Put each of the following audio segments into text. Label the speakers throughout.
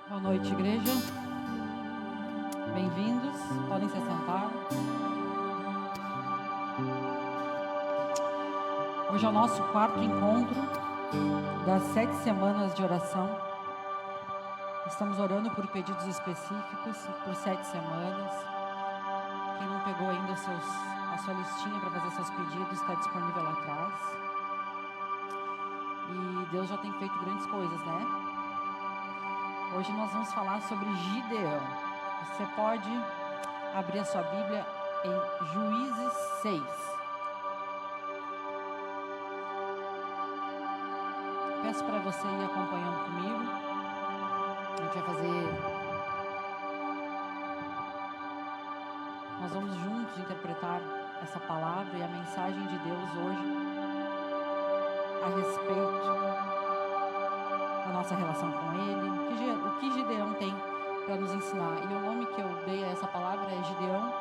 Speaker 1: Boa noite, igreja. Bem-vindos. Podem se assentar. Hoje é o nosso quarto encontro das 7 semanas de oração. Estamos orando por pedidos específicos por 7 semanas. Quem não pegou ainda a sua listinha para fazer seus pedidos está disponível lá atrás. E Deus já tem feito grandes coisas, né? Hoje nós vamos falar sobre Gideão. Você pode abrir a sua Bíblia em Juízes 6. Peço para você ir acompanhando comigo. A gente vai fazer... Nós vamos juntos interpretar essa palavra e a mensagem de Deus hoje a respeito da nossa relação com Ele. O que Gideão tem para nos ensinar? E o nome que eu dei a essa palavra é Gideão,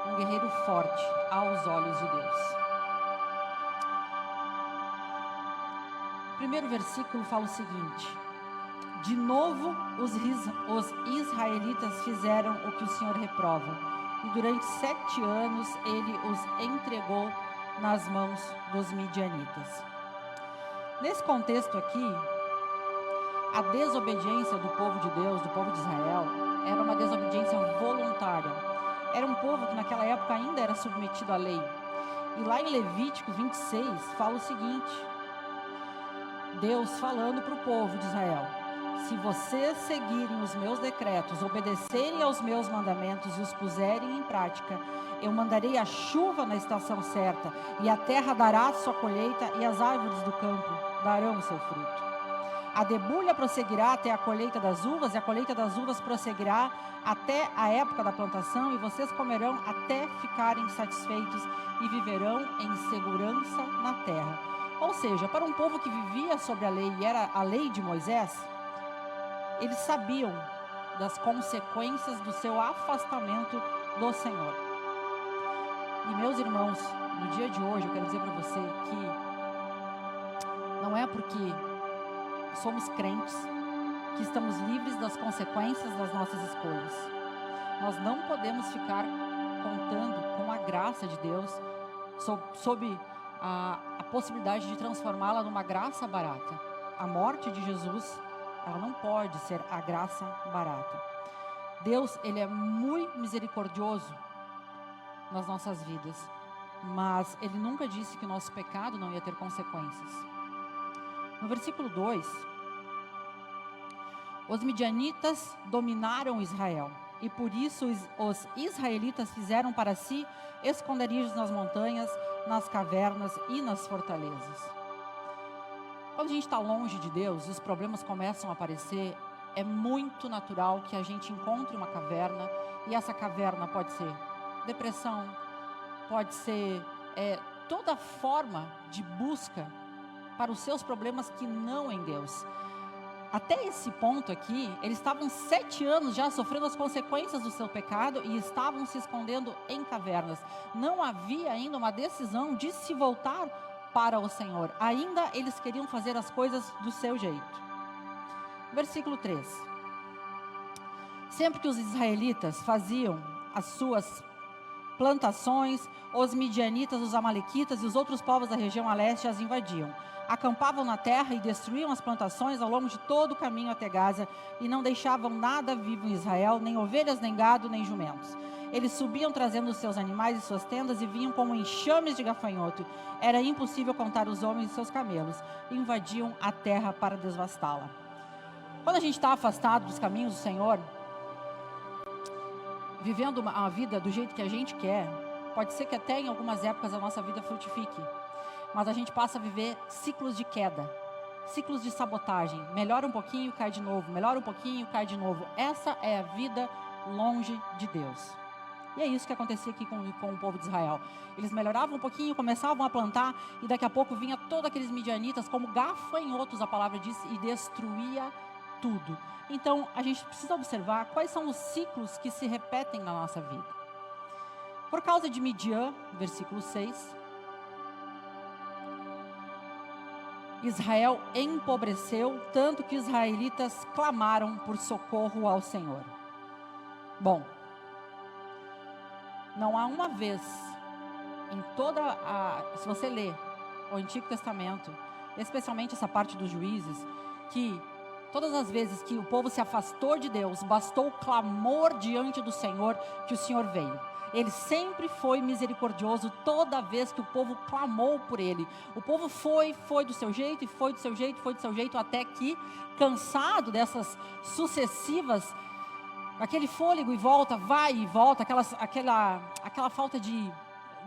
Speaker 1: um guerreiro forte aos olhos de Deus. O primeiro versículo fala o seguinte: de novo os israelitas fizeram o que o Senhor reprova, e durante 7 anos ele os entregou nas mãos dos midianitas. Nesse contexto aqui, a desobediência do povo de Deus, do povo de Israel, era uma desobediência voluntária. Era um povo que naquela época ainda era submetido à lei. E lá em Levítico 26 fala o seguinte: Deus falando para o povo de Israel: se vocês seguirem os meus decretos, obedecerem aos meus mandamentos e os puserem em prática, eu mandarei a chuva na estação certa, e a terra dará sua colheita, e as árvores do campo darão o seu fruto. A debulha prosseguirá até a colheita das uvas, e a colheita das uvas prosseguirá até a época da plantação, e vocês comerão até ficarem satisfeitos e viverão em segurança na terra. Ou seja, para um povo que vivia sobre a lei, e era a lei de Moisés, eles sabiam das consequências do seu afastamento do Senhor. E meus irmãos, no dia de hoje eu quero dizer para você que não é porque somos crentes que estamos livres das consequências das nossas escolhas. Nós não podemos ficar contando com a graça de Deus sob a possibilidade de transformá-la numa graça barata. A morte de Jesus, ela não pode ser a graça barata. Deus, ele é muito misericordioso nas nossas vidas, mas ele nunca disse que o nosso pecado não ia ter consequências. No versículo 2, os midianitas dominaram Israel, e por isso os israelitas fizeram para si esconderijos nas montanhas, nas cavernas e nas fortalezas. Quando a gente está longe de Deus, os problemas começam a aparecer. É muito natural que a gente encontre uma caverna, e essa caverna pode ser depressão, pode ser toda forma de busca para os seus problemas que não em Deus. Até esse ponto aqui, eles estavam 7 anos já sofrendo as consequências do seu pecado e estavam se escondendo em cavernas. Não havia ainda uma decisão de se voltar para o Senhor. Ainda eles queriam fazer as coisas do seu jeito. Versículo 3. Sempre que os israelitas faziam as suas plantações, os midianitas, os amalequitas e os outros povos da região a leste as invadiam. Acampavam na terra e destruíam as plantações ao longo de todo o caminho até Gaza, e não deixavam nada vivo em Israel, nem ovelhas, nem gado, nem jumentos. Eles subiam trazendo os seus animais e suas tendas, e vinham como enxames de gafanhoto. Era impossível contar os homens e seus camelos, e invadiam a terra para devastá-la. Quando a gente está afastado dos caminhos do Senhor, vivendo a vida do jeito que a gente quer, pode ser que até em algumas épocas a nossa vida frutifique, mas a gente passa a viver ciclos de queda, ciclos de sabotagem. Melhora um pouquinho, cai de novo, melhora um pouquinho, cai de novo. Essa é a vida longe de Deus. E é isso que acontecia aqui com o povo de Israel. Eles melhoravam um pouquinho, começavam a plantar, e daqui a pouco vinha todos aqueles midianitas, como gafanhotos, a palavra diz, e destruía tudo. Então, a gente precisa observar quais são os ciclos que se repetem na nossa vida. Por causa de Midian, versículo 6, Israel empobreceu, tanto que os israelitas clamaram por socorro ao Senhor. Bom, não há uma vez em se você ler o Antigo Testamento, especialmente essa parte dos Juízes, que todas as vezes que o povo se afastou de Deus, bastou o clamor diante do Senhor, que o Senhor veio. Ele sempre foi misericordioso toda vez que o povo clamou por ele. O povo foi do seu jeito, e foi do seu jeito, foi do seu jeito, até que, cansado dessas sucessivas, aquele fôlego e volta, vai e volta, aquela falta de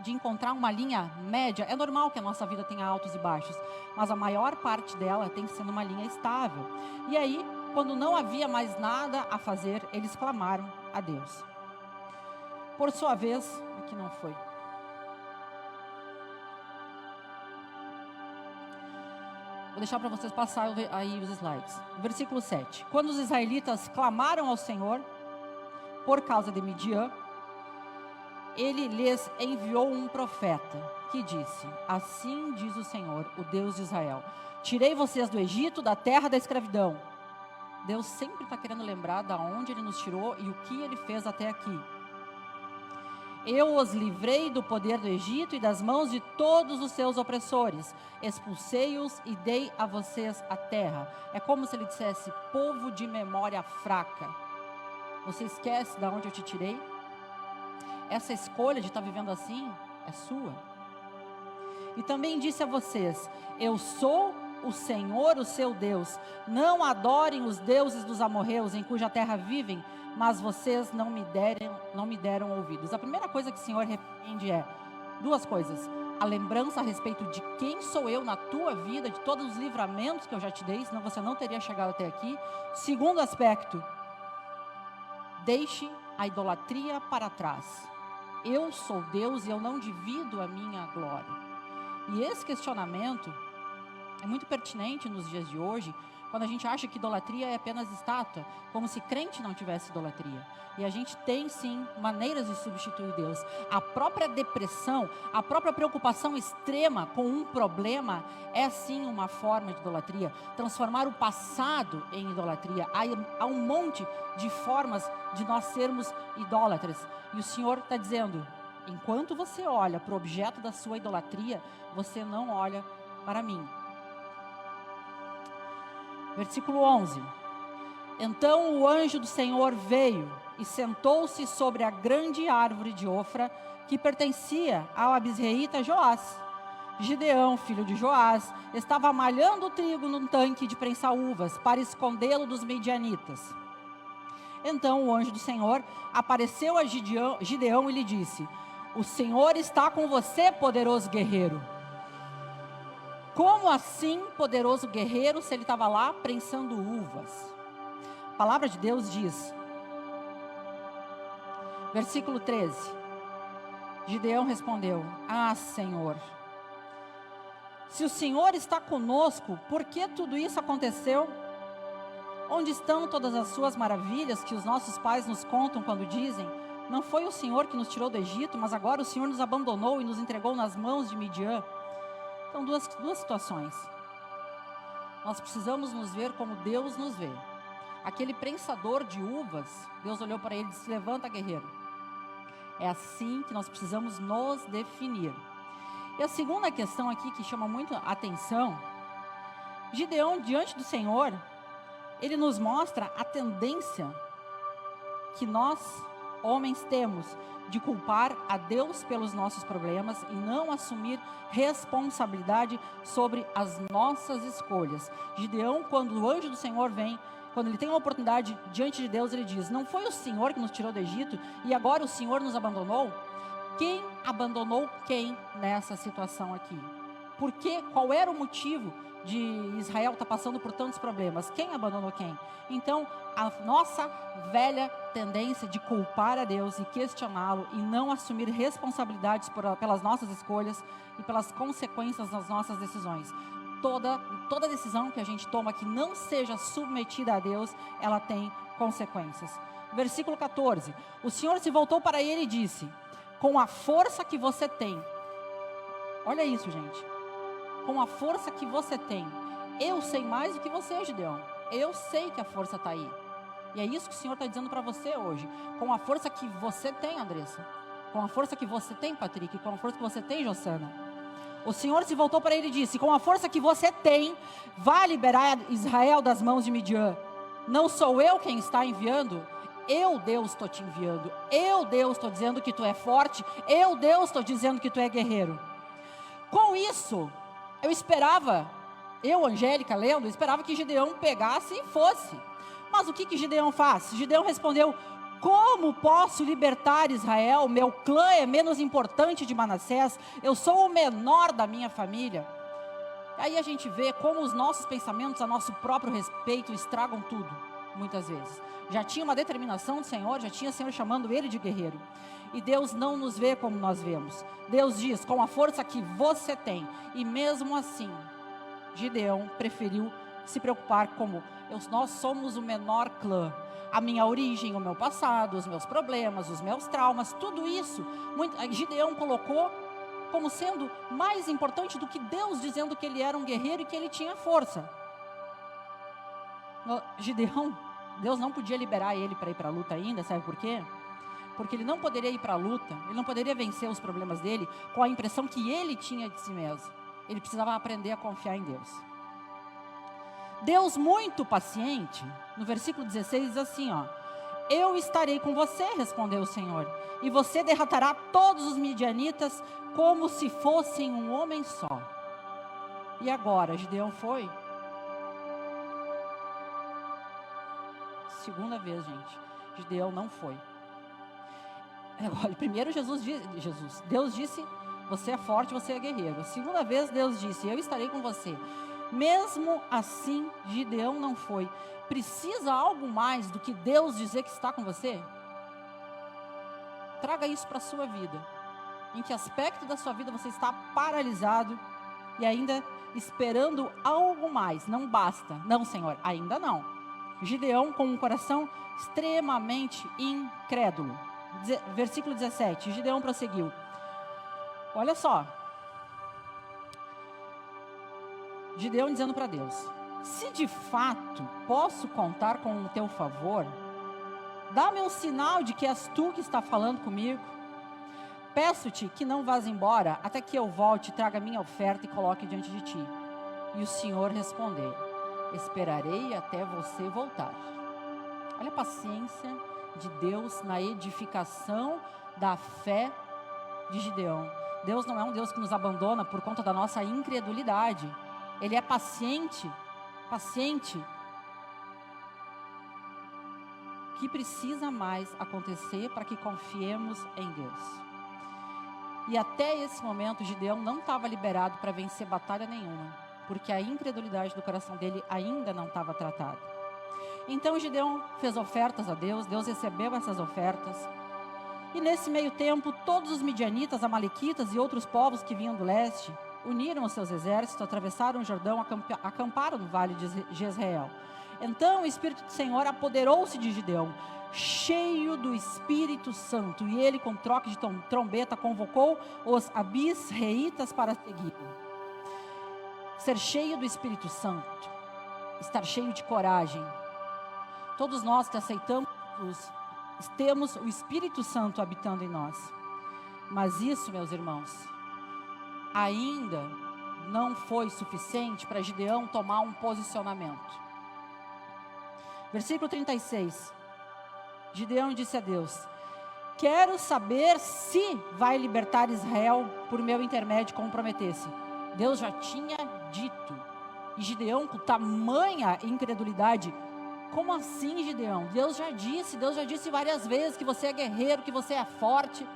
Speaker 1: encontrar uma linha média. É normal que a nossa vida tenha altos e baixos, mas a maior parte dela tem que ser numa linha estável. E aí, quando não havia mais nada a fazer, eles clamaram a Deus. Por sua vez, aqui não foi. Vou deixar para vocês passar aí os slides. Versículo 7. Quando os israelitas clamaram ao Senhor por causa de Midian, ele lhes enviou um profeta que disse: assim diz o Senhor, o Deus de Israel: tirei vocês do Egito, da terra da escravidão. Deus sempre está querendo lembrar de onde Ele nos tirou e o que Ele fez até aqui. Eu os livrei do poder do Egito e das mãos de todos os seus opressores. Expulsei-os e dei a vocês a terra. É como se Ele dissesse: povo de memória fraca, você esquece de onde eu te tirei? Essa escolha de estar vivendo assim é sua. E também disse a vocês: eu sou o Senhor, o seu Deus. Não adorem os deuses dos amorreus, em cuja terra vivem, mas vocês não me deram ouvidos. A primeira coisa que o Senhor repreende é duas coisas: a lembrança a respeito de quem sou eu na tua vida, de todos os livramentos que eu já te dei, senão você não teria chegado até aqui. Segundo aspecto: deixe a idolatria para trás. Eu sou Deus e eu não divido a minha glória. E esse questionamento é muito pertinente nos dias de hoje, quando a gente acha que idolatria é apenas estátua, como se crente não tivesse idolatria. E a gente tem sim maneiras de substituir Deus. A própria depressão, a própria preocupação extrema com um problema é sim uma forma de idolatria. Transformar o passado em idolatria. Há um monte de formas de nós sermos idólatras. E o Senhor está dizendo: enquanto você olha para o objeto da sua idolatria, você não olha para mim. Versículo 11. Então o anjo do Senhor veio e sentou-se sobre a grande árvore de Ofra, que pertencia ao abisreíta Joás. Gideão, filho de Joás, estava malhando o trigo num tanque de prensar uvas, para escondê-lo dos medianitas. Então o anjo do Senhor apareceu a Gideão e lhe disse: o Senhor está com você, poderoso guerreiro. Como assim, poderoso guerreiro, se ele estava lá prensando uvas? A palavra de Deus diz, versículo 13: Gideão respondeu: ah, Senhor, se o Senhor está conosco, por que tudo isso aconteceu? Onde estão todas as suas maravilhas que os nossos pais nos contam quando dizem: não foi o Senhor que nos tirou do Egito, mas agora o Senhor nos abandonou e nos entregou nas mãos de Midian? Então, duas situações. Nós precisamos nos ver como Deus nos vê. Aquele prensador de uvas, Deus olhou para ele e disse: levanta, guerreiro. É assim que nós precisamos nos definir. E a segunda questão aqui que chama muito a atenção: Gideão, diante do Senhor, ele nos mostra a tendência que nós, homens, temos de culpar a Deus pelos nossos problemas e não assumir responsabilidade sobre as nossas escolhas. Gideão, quando o anjo do Senhor vem, quando ele tem uma oportunidade diante de Deus, ele diz: não foi o Senhor que nos tirou do Egito e agora o Senhor nos abandonou? Quem abandonou quem nessa situação aqui? Por quê? Qual era o motivo de Israel estar passando por tantos problemas? Quem abandonou quem? Então, a nossa velha tendência de culpar a Deus e questioná-lo e não assumir responsabilidades pelas nossas escolhas e pelas consequências das nossas decisões. Toda decisão que a gente toma que não seja submetida a Deus, ela tem consequências. Versículo 14. O Senhor se voltou para ele e disse: com a força que você tem, olha isso, gente, com a força que você tem, Eu sei mais do que você, Gideão. Eu sei que a força está aí. E é isso que o Senhor está dizendo para você hoje. Com a força que você tem, Andressa. Com a força que você tem, Patrick. Com a força que você tem, Jossana. O Senhor se voltou para ele e disse: com a força que você tem, vá liberar Israel das mãos de Midian. Não sou eu quem está enviando? Eu, Deus, estou te enviando. Eu, Deus, estou dizendo que tu é forte. Eu, Deus, estou dizendo que tu é guerreiro. Com isso, eu esperava, Angélica, lendo, esperava que Gideão pegasse e fosse. Mas o que Gideão faz? Gideão respondeu: como posso libertar Israel? Meu clã é menos importante de Manassés. Eu sou o menor da minha família. Aí a gente vê como os nossos pensamentos a nosso próprio respeito estragam tudo, muitas vezes. Já tinha uma determinação do Senhor, já tinha o Senhor chamando ele de guerreiro. E Deus não nos vê como nós vemos. Deus diz: com a força que você tem. E mesmo assim, Gideão preferiu se preocupar como nós somos o menor clã. A minha origem, o meu passado, os meus problemas, os meus traumas, tudo isso, Gideão colocou como sendo mais importante do que Deus dizendo que ele era um guerreiro e que ele tinha força. Gideão, Deus não podia liberar ele para ir para a luta ainda, sabe por quê? Porque ele não poderia ir para a luta, ele não poderia vencer os problemas dele com a impressão que ele tinha de si mesmo. Ele precisava aprender a confiar em Deus. Deus muito paciente, no versículo 16 diz assim, eu estarei com você, respondeu o Senhor, e você derrotará todos os midianitas como se fossem um homem só. E agora, Gideão foi? Segunda vez, gente, Gideão não foi. Agora, primeiro Deus disse: você é forte, você é guerreiro. A segunda vez Deus disse: eu estarei com você. Mesmo assim, Gideão não foi. Precisa algo mais do que Deus dizer que está com você? Traga isso para a sua vida. Em que aspecto da sua vida você está paralisado e ainda esperando algo mais? Não basta. Não, Senhor, ainda não. Gideão com um coração extremamente incrédulo. Versículo 17, Gideão prosseguiu. Olha só. Gideão dizendo para Deus: se de fato posso contar com o teu favor, dá-me um sinal de que és tu que está falando comigo. Peço-te que não vás embora até que eu volte, traga minha oferta e coloque diante de ti. E o Senhor respondeu: esperarei até você voltar. Olha a paciência de Deus na edificação da fé de Gideão. Deus não é um Deus que nos abandona por conta da nossa incredulidade. Ele é paciente, que precisa mais acontecer para que confiemos em Deus. E até esse momento, Gideão não estava liberado para vencer batalha nenhuma, porque a incredulidade do coração dele ainda não estava tratada. Então Gideão fez ofertas a Deus, Deus recebeu essas ofertas. E nesse meio tempo, todos os midianitas, amalequitas e outros povos que vinham do leste uniram os seus exércitos, atravessaram o Jordão, acamparam no vale de Jezreel. Então o Espírito do Senhor apoderou-se de Gideão, cheio do Espírito Santo, e ele, com troque de trombeta, convocou os abisreitas para segui-lo. Ser cheio do Espírito Santo, estar cheio de coragem. Todos nós que aceitamos, temos o Espírito Santo habitando em nós. Mas isso, meus irmãos, ainda não foi suficiente para Gideão tomar um posicionamento. Versículo 36. Gideão disse a Deus: quero saber se vai libertar Israel por meu intermédio, como prometesse. Deus já tinha dito. E Gideão, com tamanha incredulidade: como assim, Gideão? Deus já disse várias vezes que você é guerreiro, que você é forte.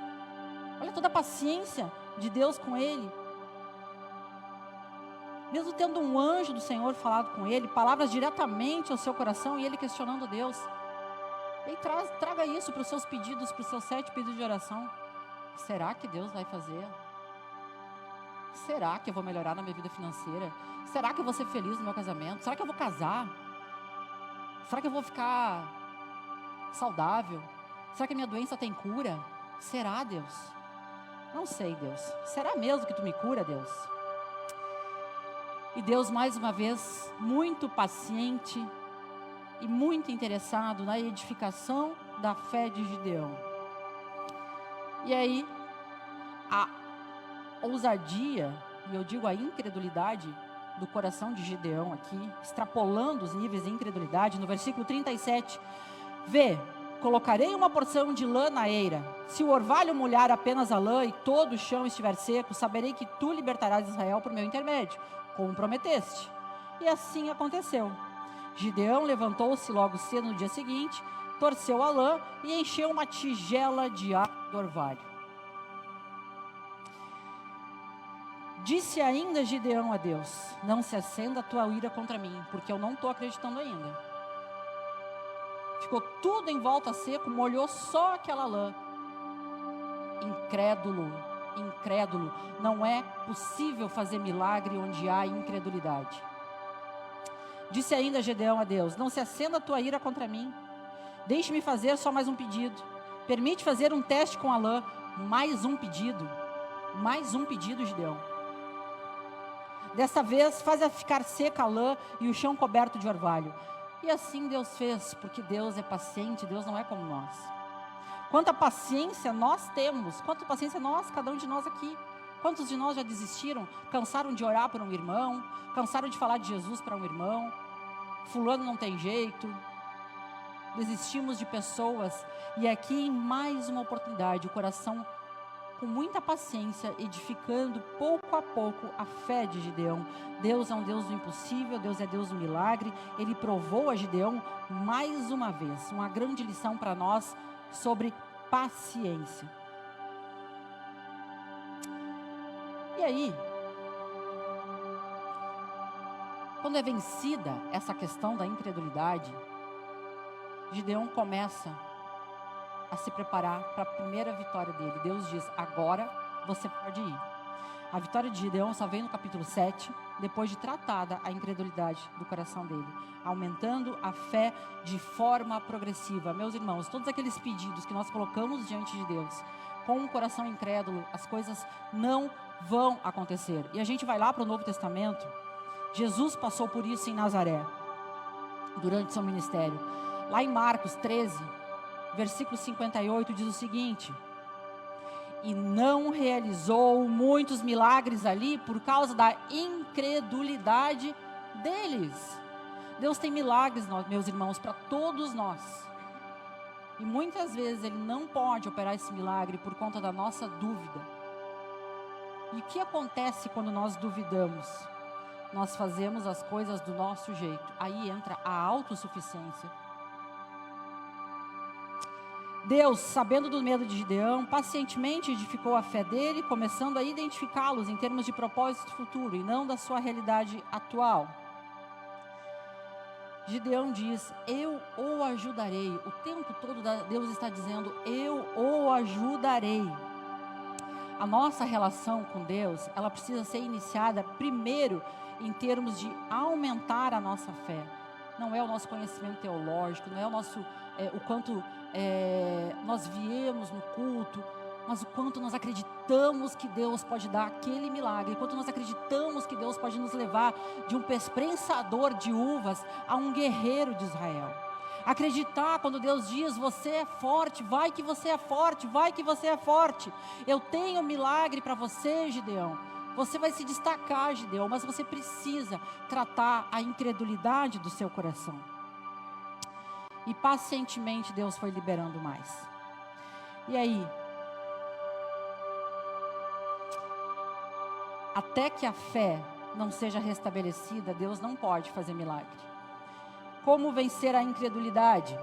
Speaker 1: Olha toda a paciência de Deus com ele. Mesmo tendo um anjo do Senhor falado com ele, palavras diretamente ao seu coração, e ele questionando Deus. E traga isso para os seus pedidos, para os seus 7 pedidos de oração. Será que Deus vai fazer? Será que eu vou melhorar na minha vida financeira? Será que eu vou ser feliz no meu casamento? Será que eu vou casar? Será que eu vou ficar saudável? Será que a minha doença tem cura? Será, Deus? Não sei, Deus. Será mesmo que tu me cura, Deus? E Deus, mais uma vez, muito paciente e muito interessado na edificação da fé de Gideão. E aí, a ousadia, e eu digo a incredulidade do coração de Gideão aqui, extrapolando os níveis de incredulidade, no versículo 37, vê, colocarei uma porção de lã na eira, se o orvalho molhar apenas a lã e todo o chão estiver seco, saberei que tu libertarás Israel por meu intermédio, como prometeste. E assim aconteceu. Gideão levantou-se logo cedo no dia seguinte, torceu a lã e encheu uma tigela de água do orvalho. Disse ainda Gideão a Deus: não se acenda a tua ira contra mim, porque eu não estou acreditando ainda. Ficou tudo em volta seco, molhou só aquela lã. Incrédulo, incrédulo, não é possível fazer milagre onde há incredulidade. Disse ainda Gideão a Deus: não se acenda a tua ira contra mim, deixe-me fazer só mais um pedido, permite fazer um teste com a lã. Mais um pedido, Gideão. Dessa vez, faz ficar seca a lã e o chão coberto de orvalho. E assim Deus fez, porque Deus é paciente, Deus não é como nós. Quanta paciência nós temos, quanta paciência nós, cada um de nós aqui. Quantos de nós já desistiram, cansaram de orar por um irmão, cansaram de falar de Jesus para um irmão, fulano não tem jeito, desistimos de pessoas, e aqui em mais uma oportunidade, o coração com muita paciência, edificando pouco a pouco a fé de Gideão. Deus é um Deus do impossível, Deus é Deus do milagre. Ele provou a Gideão mais uma vez, uma grande lição para nós sobre paciência. E aí, quando é vencida essa questão da incredulidade, Gideão começa a se preparar para a primeira vitória dele. Deus diz: agora você pode ir. A vitória de Gideão só vem no capítulo 7, depois de tratada a incredulidade do coração dele, aumentando a fé de forma progressiva. Meus irmãos, todos aqueles pedidos que nós colocamos diante de Deus, com um coração incrédulo, as coisas não vão acontecer. E a gente vai lá para o Novo Testamento. Jesus passou por isso em Nazaré, durante seu ministério. Lá em Marcos 13, versículo 58, diz o seguinte: e não realizou muitos milagres ali por causa da incredulidade deles. Deus tem milagres, meus irmãos, para todos nós. E muitas vezes Ele não pode operar esse milagre por conta da nossa dúvida. E o que acontece quando nós duvidamos? Nós fazemos as coisas do nosso jeito. Aí entra a autossuficiência. Deus, sabendo do medo de Gideão, pacientemente edificou a fé dele, começando a identificá-los em termos de propósito futuro e não da sua realidade atual. Gideão diz: eu o ajudarei. O tempo todo Deus está dizendo: eu o ajudarei. A nossa relação com Deus, ela precisa ser iniciada primeiro em termos de aumentar a nossa fé. Não é o nosso conhecimento teológico, não é o quanto nós viemos no culto, mas o quanto nós acreditamos que Deus pode dar aquele milagre, o quanto nós acreditamos que Deus pode nos levar de um prensador de uvas a um guerreiro de Israel. Acreditar quando Deus diz: você é forte, vai que você é forte, vai que você é forte. Eu tenho um milagre para você, Gideão. Você vai se destacar, Gideão, mas você precisa tratar a incredulidade do seu coração. E pacientemente Deus foi liberando mais. E aí, até que a fé não seja restabelecida, Deus não pode fazer milagre. Como vencer a incredulidade?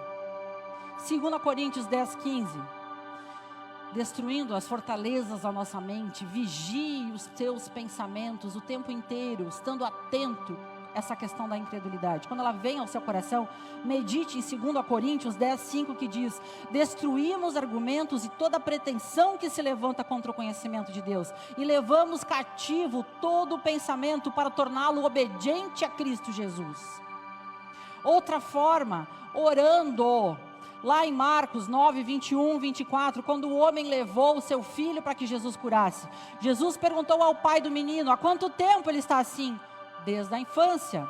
Speaker 1: 2 Coríntios 10:15. Destruindo as fortalezas da nossa mente, vigie os seus pensamentos o tempo inteiro, estando atento a essa questão da incredulidade. Quando ela vem ao seu coração, medite em 2 Coríntios 10:5, que diz: destruímos argumentos e toda pretensão que se levanta contra o conhecimento de Deus, e levamos cativo todo o pensamento para torná-lo obediente a Cristo Jesus. Outra forma, orando. Lá em Marcos 9, 21, 24, quando o homem levou o seu filho para que Jesus curasse, Jesus perguntou ao pai do menino: há quanto tempo ele está assim? desde a infância.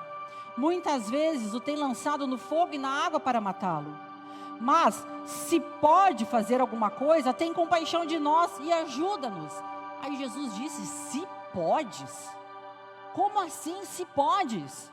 Speaker 1: Muitas vezes o tem lançado no fogo e na água para matá-lo. Mas, se pode fazer alguma coisa, tem compaixão de nós e ajuda-nos. Aí Jesus disse, se podes? Como assim, se podes?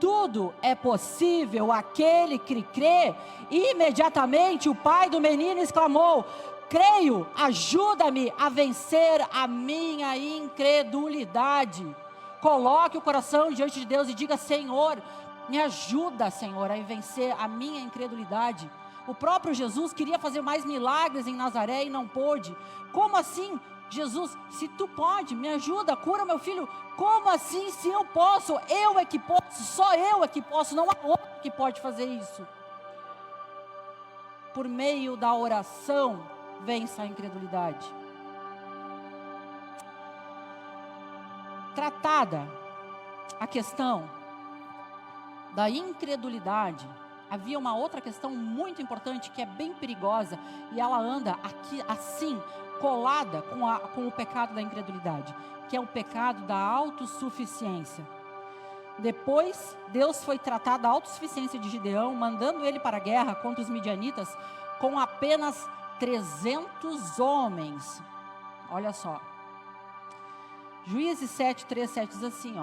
Speaker 1: Tudo é possível àquele que crê. Imediatamente o pai do menino exclamou, creio, ajuda-me a vencer a minha incredulidade. Coloque o coração diante de Deus e diga, Senhor, me ajuda, Senhor, a vencer a minha incredulidade. O próprio Jesus queria fazer mais milagres em Nazaré e não pôde. Como assim? Jesus, se tu pode, me ajuda, cura meu filho. Como assim, se eu posso? Eu é que posso, só eu é que posso, não há outro que pode fazer isso. Por meio da oração, vença a incredulidade. Tratada a questão da incredulidade, havia uma outra questão muito importante que é bem perigosa e ela anda aqui assim, colada com o pecado da incredulidade, que é o pecado da autossuficiência. Depois, Deus foi tratar da autossuficiência de Gideão, mandando ele para a guerra contra os midianitas com apenas 300 homens. Olha só. Juízes 7, 3, 7 diz assim,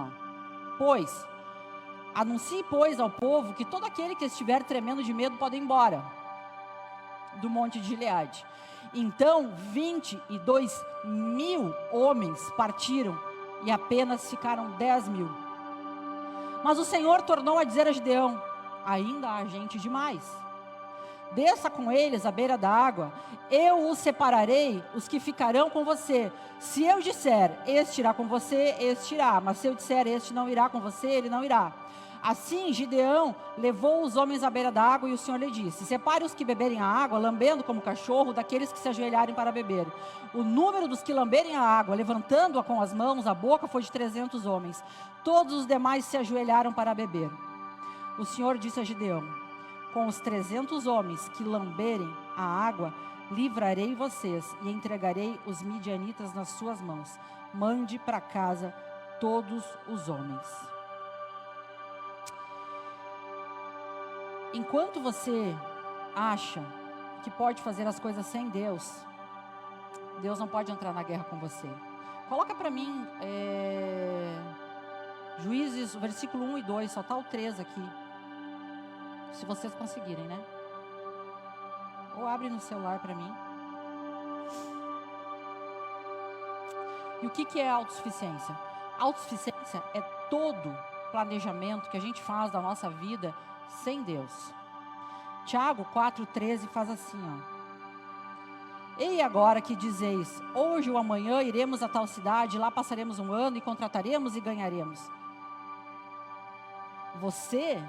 Speaker 1: anuncie, pois, ao povo que todo aquele que estiver tremendo de medo pode ir embora do monte de Gileade. Então 22.000 homens partiram e apenas ficaram 10.000. Mas o Senhor tornou a dizer a Gideão, ainda há gente demais. Desça com eles à beira da água, eu os separarei, os que ficarão com você. Se eu disser, este irá com você, este irá. Mas se eu disser, este não irá com você, ele não irá. Assim, Gideão levou os homens à beira da água e o Senhor lhe disse, separe os que beberem a água, lambendo como cachorro, daqueles que se ajoelharem para beber. O número dos que lamberem a água, levantando-a com as mãos, a boca, foi de 300 homens. Todos os demais se ajoelharam para beber. O Senhor disse a Gideão, com os 300 homens que lamberem a água, livrarei vocês e entregarei os midianitas nas suas mãos. Mande para casa todos os homens. Enquanto você acha que pode fazer as coisas sem Deus, Deus não pode entrar na guerra com você. Coloca para mim Juízes, versículo 1 e 2, só está o 3 aqui. Se vocês conseguirem, né? Ou abre no celular para mim. E o que é autossuficiência? Autossuficiência é todo planejamento que a gente faz da nossa vida sem Deus. Tiago 4,13 faz assim, Ei agora que dizeis, hoje ou amanhã iremos a tal cidade, lá passaremos um ano e contrataremos e ganharemos. Você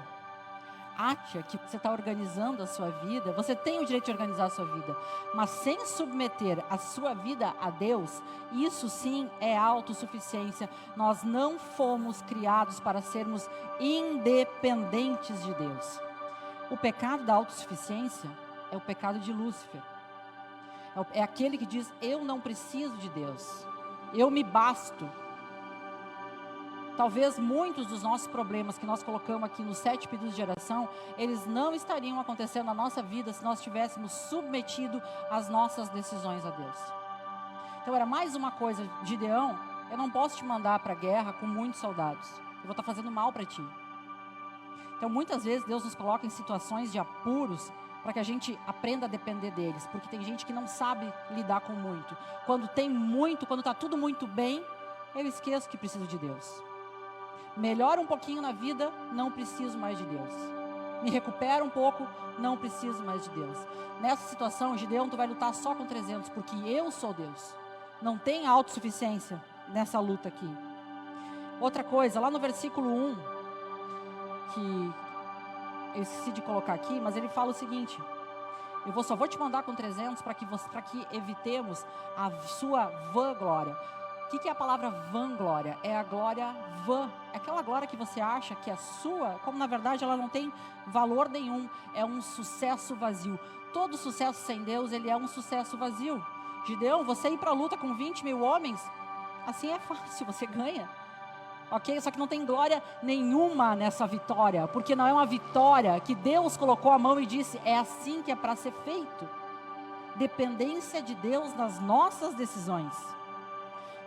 Speaker 1: acha que você está organizando a sua vida, você tem o direito de organizar a sua vida, mas sem submeter a sua vida a Deus, isso sim é autossuficiência. Nós não fomos criados para sermos independentes de Deus. O pecado da autossuficiência é o pecado de Lúcifer. É aquele que diz, eu não preciso de Deus, eu me basto. Talvez muitos dos nossos problemas que nós colocamos aqui nos 7 pedidos de oração, eles não estariam acontecendo na nossa vida se nós tivéssemos submetido as nossas decisões a Deus. Então era mais uma coisa, Gideão, eu não posso te mandar para a guerra com muitos soldados, eu vou estar fazendo mal para ti. Então muitas vezes Deus nos coloca em situações de apuros, para que a gente aprenda a depender deles, porque tem gente que não sabe lidar com muito. Quando tem muito, quando está tudo muito bem, eu esqueço que preciso de Deus. Melhora um pouquinho na vida, não preciso mais de Deus. Me recupera um pouco, não preciso mais de Deus. Nessa situação, Gideão, tu vai lutar só com 300, porque eu sou Deus. Não tem autossuficiência nessa luta aqui. Outra coisa, lá no versículo 1, que eu esqueci de colocar aqui, mas ele fala o seguinte, só vou te mandar com 300 para que evitemos a sua vanglória. O que é a palavra vanglória? É a glória vã, é aquela glória que você acha que é sua, como na verdade ela não tem valor nenhum, é um sucesso vazio. Todo sucesso sem Deus, ele é um sucesso vazio. Gideão, você ir para a luta com 20.000 homens, assim é fácil, você ganha. ok? Só que não tem glória nenhuma nessa vitória, porque não é uma vitória que Deus colocou a mão e disse, é assim que é para ser feito. Dependência de Deus nas nossas decisões.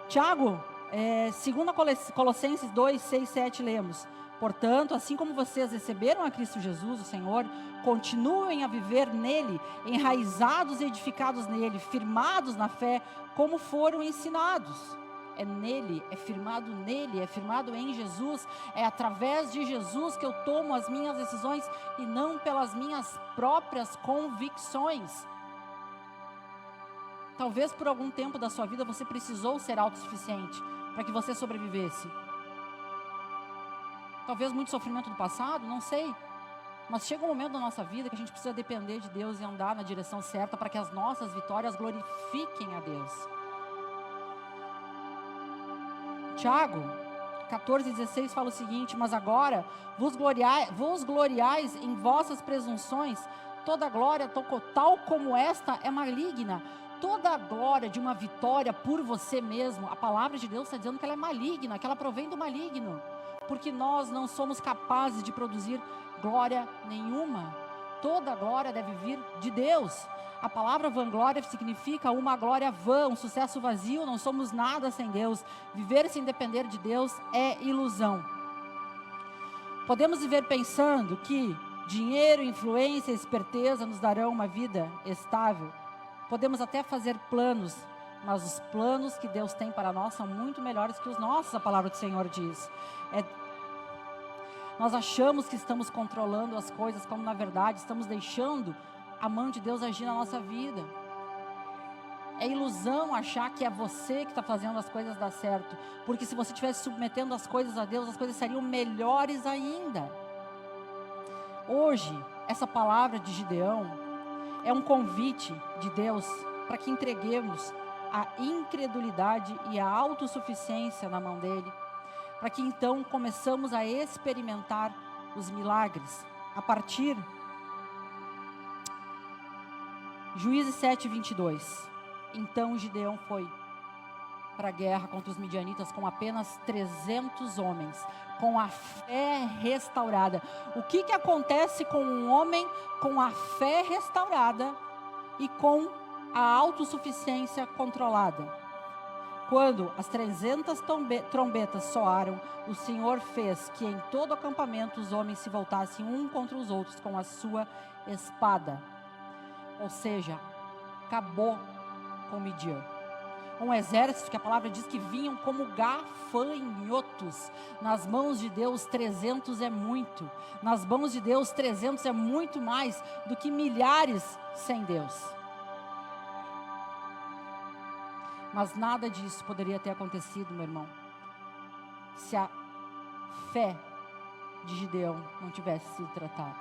Speaker 1: Tiago, 2 Colossenses 2, 6, 7, lemos: portanto, assim como vocês receberam a Cristo Jesus, o Senhor, continuem a viver nele, enraizados e edificados nele, firmados na fé, como foram ensinados. É nele, é firmado em Jesus, é através de Jesus que eu tomo as minhas decisões e não pelas minhas próprias convicções. Talvez por algum tempo da sua vida você precisou ser autossuficiente para que você sobrevivesse. Talvez muito sofrimento do passado, não sei. Mas chega um momento da nossa vida que a gente precisa depender de Deus e andar na direção certa para que as nossas vitórias glorifiquem a Deus. Tiago 14,16 fala o seguinte: mas agora vos gloriais em vossas presunções, toda glória tal como esta é maligna. Toda a glória de uma vitória por você mesmo, a palavra de Deus está dizendo que ela é maligna, que ela provém do maligno, porque nós não somos capazes de produzir glória nenhuma. Toda a glória deve vir de Deus. A palavra vanglória significa uma glória vã, um sucesso vazio. Não somos nada sem Deus. Viver sem depender de Deus é ilusão. Podemos viver pensando que dinheiro, influência e esperteza nos darão uma vida estável. Podemos até fazer planos, mas os planos que Deus tem para nós são muito melhores que os nossos, a palavra do Senhor diz. Nós achamos que estamos controlando as coisas, quando na verdade estamos deixando a mão de Deus agir na nossa vida. É ilusão achar que é você que está fazendo as coisas dar certo, porque se você estivesse submetendo as coisas a Deus, as coisas seriam melhores ainda. Hoje, essa palavra de Gideão é um convite de Deus para que entreguemos a incredulidade e a autossuficiência na mão dele, para que então começamos a experimentar os milagres. A partir Juízes 7, 22. Então Gideão foi para a guerra contra os midianitas com apenas 300 homens, com a fé restaurada. O que acontece com um homem com a fé restaurada e com a autossuficiência controlada? Quando as 300 trombetas soaram, o Senhor fez que em todo o acampamento os homens se voltassem um contra os outros com a sua espada. Ou seja, acabou com Midian. Um exército que a palavra diz que vinham como gafanhotos. Nas mãos de Deus 300 é muito. Nas mãos de Deus 300 é muito mais do que milhares sem Deus. Mas nada disso poderia ter acontecido, meu irmão, se a fé de Gideão não tivesse sido tratada.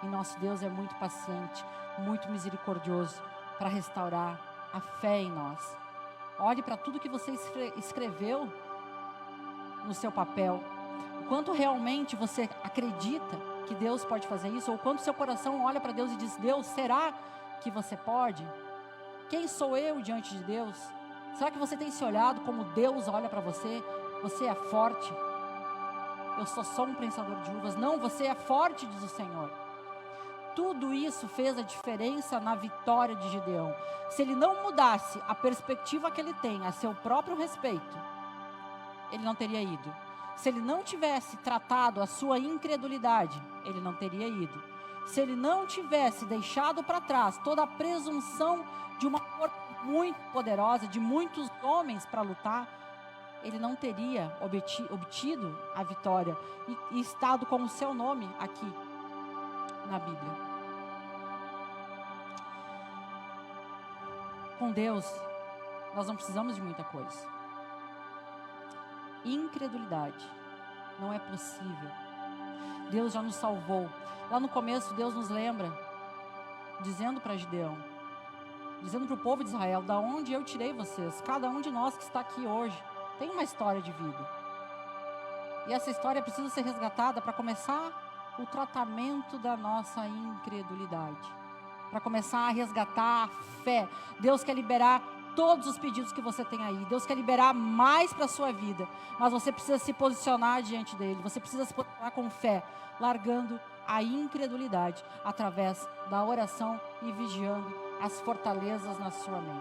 Speaker 1: E nosso Deus é muito paciente, muito misericordioso para restaurar a fé em nós. Olhe para tudo que você escreveu no seu papel. O quanto realmente você acredita que Deus pode fazer isso? Ou quanto seu coração olha para Deus e diz: Deus, será que você pode? Quem sou eu diante de Deus? Será que você tem se olhado como Deus olha para você? Você é forte. Eu sou só um prensador de uvas. Não, você é forte, diz o Senhor. Tudo isso fez a diferença na vitória de Gideão. Se ele não mudasse a perspectiva que ele tem a seu próprio respeito, ele não teria ido. Se ele não tivesse tratado a sua incredulidade, ele não teria ido. Se ele não tivesse deixado para trás toda a presunção de uma força muito poderosa, de muitos homens para lutar, ele não teria obtido a vitória e estado com o seu nome aqui na Bíblia. Com Deus, nós não precisamos de muita coisa. Incredulidade não é possível. Deus já nos salvou. Lá no começo, Deus nos lembra, dizendo para Gideão, dizendo para o povo de Israel: da onde eu tirei vocês? Cada um de nós que está aqui hoje tem uma história de vida. E essa história precisa ser resgatada para começar o tratamento da nossa incredulidade, para começar a resgatar a fé. Deus quer liberar todos os pedidos que você tem aí. Deus quer liberar mais para a sua vida, mas você precisa se posicionar diante dele. Você precisa se posicionar com fé, largando a incredulidade através da oração e vigiando as fortalezas na sua mente.